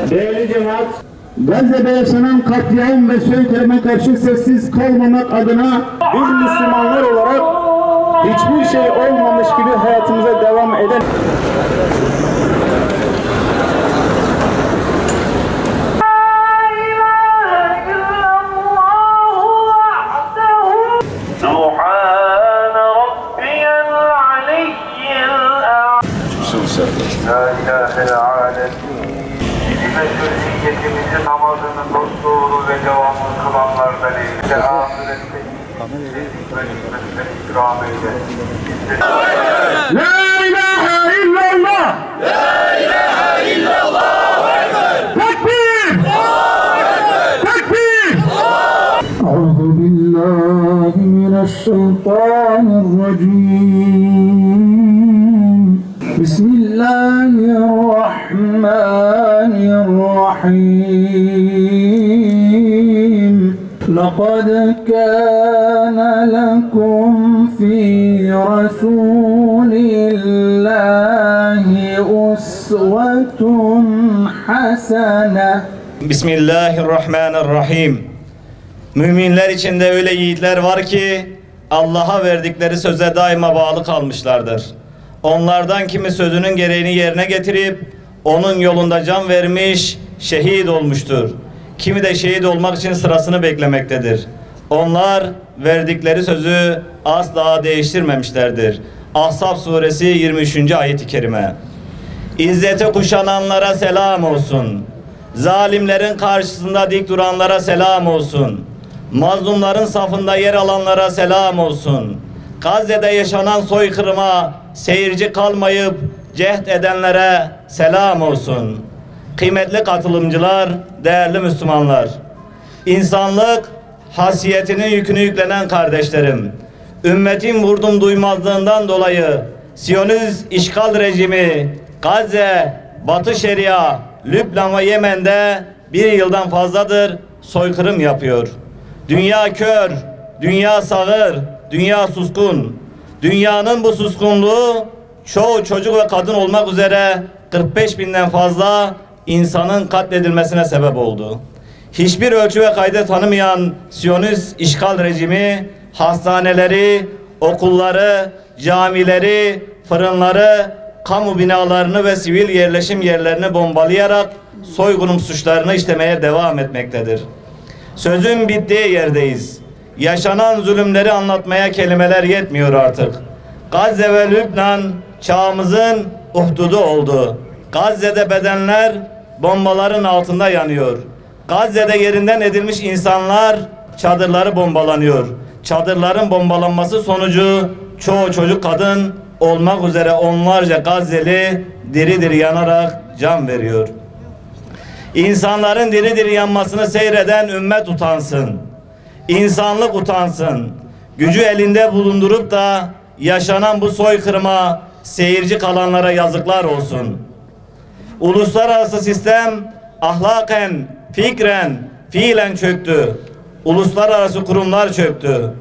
Değerli cemaat, Gazze'de yaşanan katliam ve soykırıma karşı sessiz kalmamak adına biz Müslümanlar olarak hiçbir şey olmamış gibi hayatımıza devam eden La ilahe alemin. Meşruiyetimizi namazını dosdoğru ve devamlı kılanlardan eyle. Ahirette ve nimetle ikram eyle. La ilahe illallah! La ilahe illallah! Tekbir! Tekbir! Euzu billahi mineşşeytanirracim. Bismillahirrahmanirrahim. لقد كان لكم في رسول الله أسوة حسنة. Bismillahirrahmanirrahim. Müminler içinde öyle yiğitler var ki Allah'a verdikleri söze daima bağlı kalmışlardır. Onlardan kimi sözünün gereğini yerine getirip onun yolunda can vermiş, şehit olmuştur. Kimi de şehit olmak için sırasını beklemektedir. Onlar verdikleri sözü asla değiştirmemişlerdir. Ahzab suresi 23. ayet-i kerime. İzzete kuşananlara selam olsun. Zalimlerin karşısında dik duranlara selam olsun. Mazlumların safında yer alanlara selam olsun. Gazze'de yaşanan soykırıma seyirci kalmayıp cehd edenlere selam olsun. Kıymetli katılımcılar, değerli Müslümanlar, insanlık hasiyetinin yükünü yüklenen kardeşlerim, ümmetin vurdum duymazlığından dolayı Siyonist işgal rejimi Gazze, Batı Şeria, Lübnan ve Yemen'de bir yıldan fazladır soykırım yapıyor. Dünya kör, dünya sağır, dünya suskun. Dünyanın bu suskunluğu çoğu çocuk ve kadın olmak üzere 45 binden fazla insanın katledilmesine sebep oldu. Hiçbir ölçü ve kayda tanımayan Siyonist işgal rejimi hastaneleri, okulları, camileri, fırınları, kamu binalarını ve sivil yerleşim yerlerini bombalayarak soykırım suçlarını işlemeye devam etmektedir. Sözün bittiği yerdeyiz. Yaşanan zulümleri anlatmaya kelimeler yetmiyor artık. Gazze ve Lübnan çağımızın uhdudu oldu. Gazze'de bedenler bombaların altında yanıyor. Gazze'de yerinden edilmiş insanlar, çadırları bombalanıyor. Çadırların bombalanması sonucu çoğu çocuk kadın olmak üzere onlarca Gazze'li diri diri yanarak can veriyor. İnsanların diri diri yanmasını seyreden ümmet utansın. İnsanlık utansın. Gücü elinde bulundurup da yaşanan bu soykırıma seyirci kalanlara yazıklar olsun. Uluslararası sistem ahlaken, fikren, fiilen çöktü. Uluslararası kurumlar çöktü.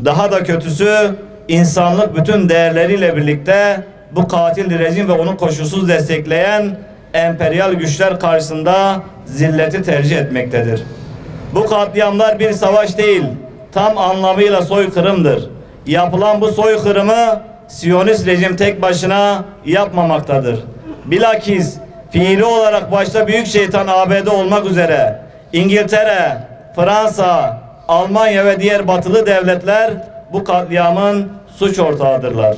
Daha da kötüsü insanlık bütün değerleriyle birlikte bu katil rejim ve onu koşulsuz destekleyen emperyal güçler karşısında zilleti tercih etmektedir. Bu katliamlar bir savaş değil, tam anlamıyla soykırımdır. Yapılan bu soykırımı Siyonist rejim tek başına yapmamaktadır. Bilakis fiili olarak başta büyük şeytan ABD olmak üzere İngiltere, Fransa, Almanya ve diğer batılı devletler bu katliamın suç ortağıdırlar.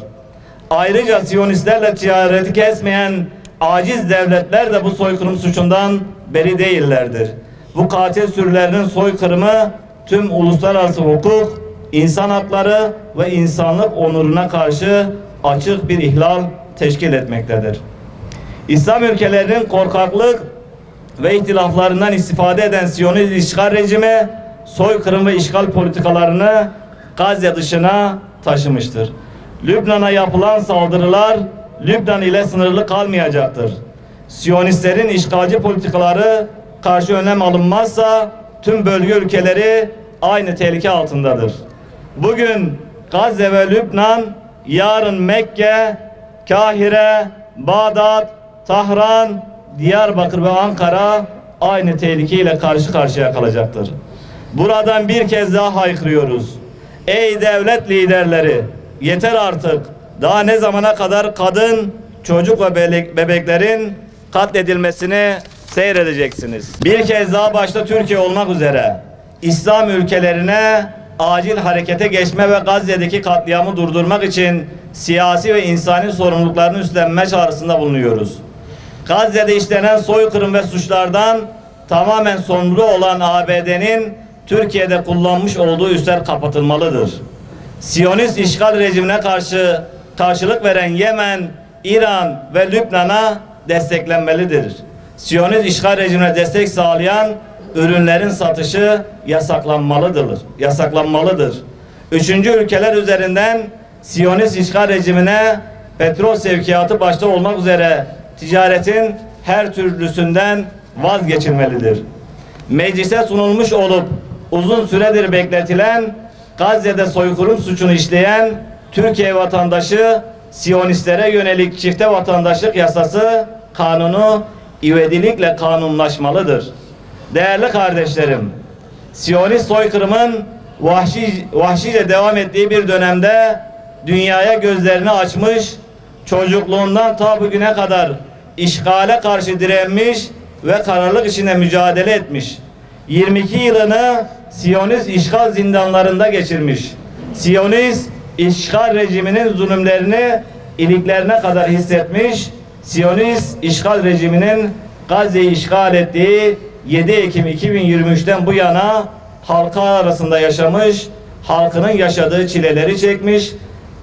Ayrıca Siyonistlerle ticareti kesmeyen aciz devletler de bu soykırım suçundan beri değillerdir. Bu katil sürülerinin soykırımı tüm uluslararası hukuk, insan hakları ve insanlık onuruna karşı açık bir ihlal teşkil etmektedir. İslam ülkelerinin korkaklık ve ihtilaflarından istifade eden Siyonist işgal rejimi soykırım ve işgal politikalarını Gazze dışına taşımıştır. Lübnan'a yapılan saldırılar Lübnan ile sınırlı kalmayacaktır. Siyonistlerin işgalci politikaları karşı önlem alınmazsa tüm bölge ülkeleri aynı tehlike altındadır. Bugün Gazze ve Lübnan, yarın Mekke, Kahire, Bağdat, Tahran, Diyarbakır ve Ankara aynı tehlikeyle karşı karşıya kalacaktır. Buradan bir kez daha haykırıyoruz. Ey devlet liderleri, yeter artık. Daha ne zamana kadar kadın, çocuk ve bebeklerin katledilmesini seyredeceksiniz? Bir kez daha başta Türkiye olmak üzere İslam ülkelerine acil harekete geçme ve Gazze'deki katliamı durdurmak için siyasi ve insani sorumluluklarını üstlenme çağrısında bulunuyoruz. Gazze'de işlenen soykırım ve suçlardan tamamen sorumlu olan ABD'nin Türkiye'de kullanmış olduğu üsler kapatılmalıdır. Siyonist işgal rejimine karşılık veren Yemen, İran ve Lübnan'a desteklenmelidir. Siyonist işgal rejimine destek sağlayan ürünlerin satışı yasaklanmalıdır. Üçüncü ülkeler üzerinden Siyonist işgal rejimine petrol sevkiyatı başta olmak üzere ticaretin her türlüsünden vazgeçilmelidir. Meclise sunulmuş olup uzun süredir bekletilen Gazze'de soykırım suçunu işleyen Türkiye vatandaşı Siyonistlere yönelik çifte vatandaşlık yasası kanunu ivedilikle kanunlaşmalıdır. Değerli kardeşlerim, Siyonist soykırımın vahşice devam ettiği bir dönemde dünyaya gözlerini açmış, çocukluğundan ta bugüne kadar işgale karşı direnmiş ve kararlılık içinde mücadele etmiş. 22 yılını Siyonist işgal zindanlarında geçirmiş. Siyonist işgal rejiminin zulümlerini iliklerine kadar hissetmiş. Siyonist işgal rejiminin Gazze'yi işgal ettiği 7 Ekim 2023'ten bu yana halka arasında yaşamış, halkının yaşadığı çileleri çekmiş,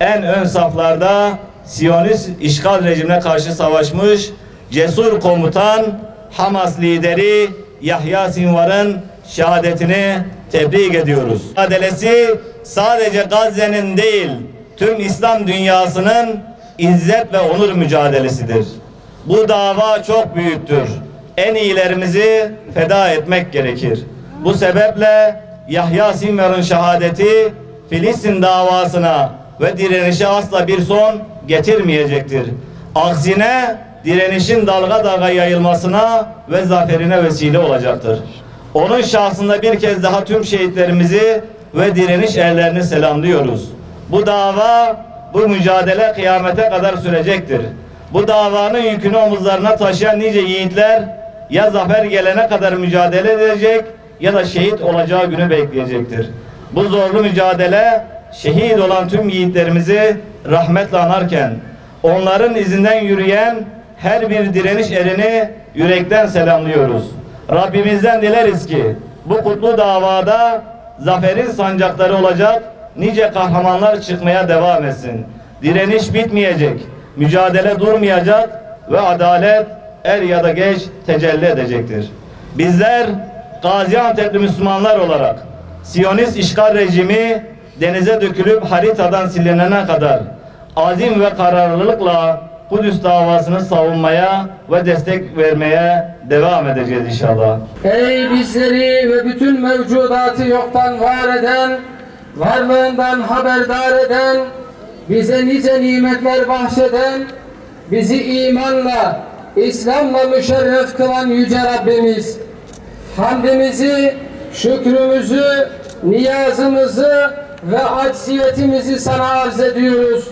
en ön saflarda Siyonist işgal rejimine karşı savaşmış cesur komutan Hamas lideri Yahya Sinvar'ın şehadetini tebrik ediyoruz. Mücadelesi sadece Gazze'nin değil, tüm İslam dünyasının izzet ve onur mücadelesidir. Bu dava çok büyüktür. En iyilerimizi feda etmek gerekir. Bu sebeple Yahya Sinvar'ın şehadeti Filistin davasına ve direnişe asla bir son getirmeyecektir. Aksine direnişin dalga dalga yayılmasına ve zaferine vesile olacaktır. Onun şahsında bir kez daha tüm şehitlerimizi ve direniş erlerini selamlıyoruz. Bu dava, bu mücadele kıyamete kadar sürecektir. Bu davanın yükünü omuzlarına taşıyan nice yiğitler ya zafer gelene kadar mücadele edecek ya da şehit olacağı günü bekleyecektir. Bu zorlu mücadele şehit olan tüm yiğitlerimizi rahmetle anarken onların izinden yürüyen her bir direniş erini yürekten selamlıyoruz. Rabbimizden dileriz ki bu kutlu davada zaferin sancakları olacak nice kahramanlar çıkmaya devam etsin. Direniş bitmeyecek, mücadele durmayacak ve adalet er ya da geç tecelli edecektir. Bizler Gaziantep'li Müslümanlar olarak Siyonist işgal rejimi denize dökülüp haritadan silinene kadar azim ve kararlılıkla Kudüs davasını savunmaya ve destek vermeye devam edeceğiz inşallah. Ey bizleri ve bütün mevcudatı yoktan var eden, varlığından haberdar eden, bize nice nimetler bahşeden, bizi imanla, İslam'la müşerref kılan Yüce Rabbimiz, hamdimizi, şükrümüzü, niyazımızı ve acziyetimizi sana arz ediyoruz.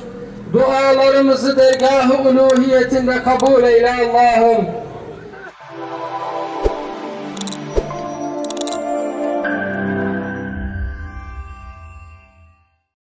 Dualarımızı dergâh-ı uluhiyetinde kabul eyle Allah'ım.